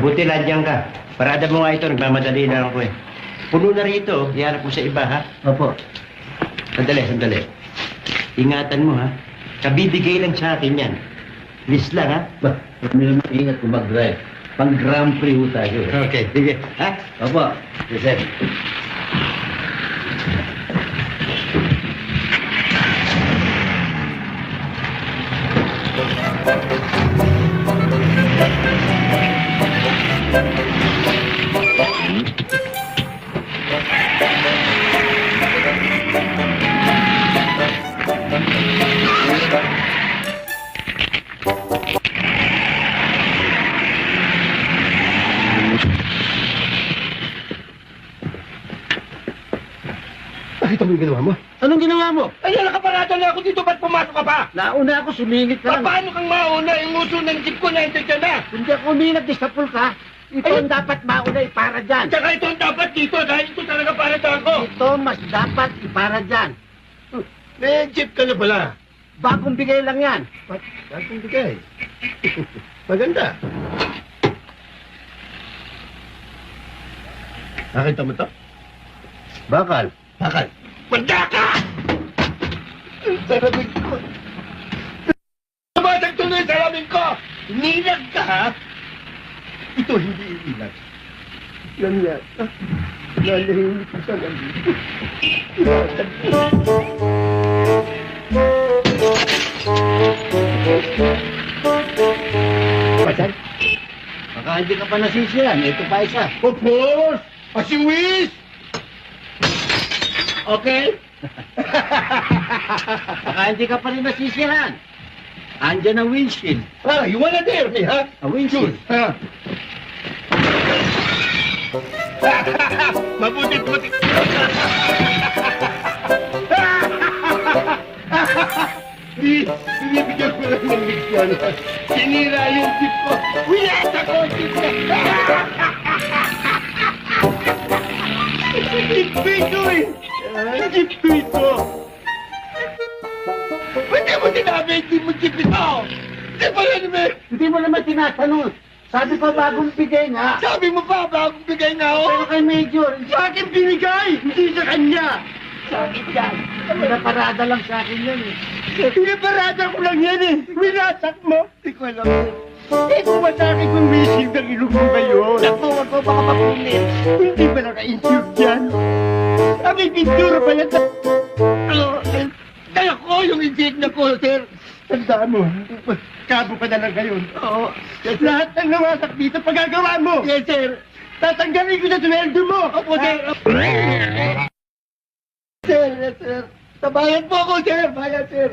Mabuti nandiyan ka. Parada mo nga ito, nagmamadali na ako eh. Puno na rito, iharap mo sa iba ha. Opo. Sandali, sandali. Ingatan mo ha. Kabibigay lang sa akin yan. Please lang ha. Ba, huwag niyo naman ingat kung mag-drive. Pang Grand Prix ho tayo. Okay, sige. Ha? Opo. Yes, sir. Nakita mo yung ginawa mo? Anong ginawa mo? Ay, nakaparado na ako dito. Ba't pumasok ka pa? Nauna ako, sumingit ka lang. Paano kang mauna? Yung uso ng jeep ko na ka na. Hindi ako umingat, disapul ka. Ito ang dapat mauna para dyan. Tsaka ito ang dapat dito dahil ito talaga para sa ako. Ito mas dapat para dyan. May jeep ka na pala. Bagong bigay lang yan. Bagong bigay. Maganda. Nakita mo to? Bakal. Bakal. Manda ka! Ang sarabing ko. Tumatag tuloy sa sarabing ko! Nilag ka, ha? Ito hindi ilag. Yan yan. Nalahimik ko sa gabi. Pasan? Baka hindi ka pa nasisiyan. Ito pa isa. Popos! Pasiwis! Okay? Baka hindi ka pa rin nasisiyan. Andyan ang windshield. Ah, you wanna dare me, ha? A windshield. Ha? Mabuti-buti. Binibigyan ko lang ng leksyon. Sinira yung jeep ko. Wiyata ko ang jeep ko. Jeep ko ito eh. Jeep ko ito. Hindi mo sinabi, hindi mo jeep ito. Hindi mo naman. Hindi mo naman tinatanong. Sabi ko bagong bigay nga. Sabi mo pa, bagong bigay na ako. Pero kay Major, Sa akin binigay, hindi sa kanya. sabi dyan. Naparada lang sa akin yan eh. Pinaparada ko lang yan eh. Winasak mo. Hindi ko alam yun. Hindi ko matake kung wisig ng ilong mo ba yun. Naku, wag ko baka mapunit. Hindi ba naka-insure dyan? May pintura pa yan. Kaya ko yung insignia ko, sir. Tandaan mo, kabo ka na lang ngayon. Oo. Lahat ng nawasak dito, pagagawa mo. Yes, sir. Tatanggalin ko sa sweldo mo. Opo, sir. Sir, yes, sir. Tabayan po ako, sir. Bayan, sir.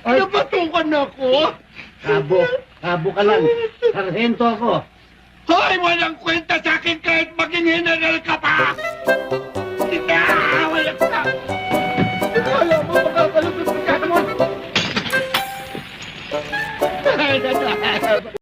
Napatukan na ako. Kabo ka lang. Sarhento ako. Hoy, walang kwenta sa akin kahit maging general ka pa.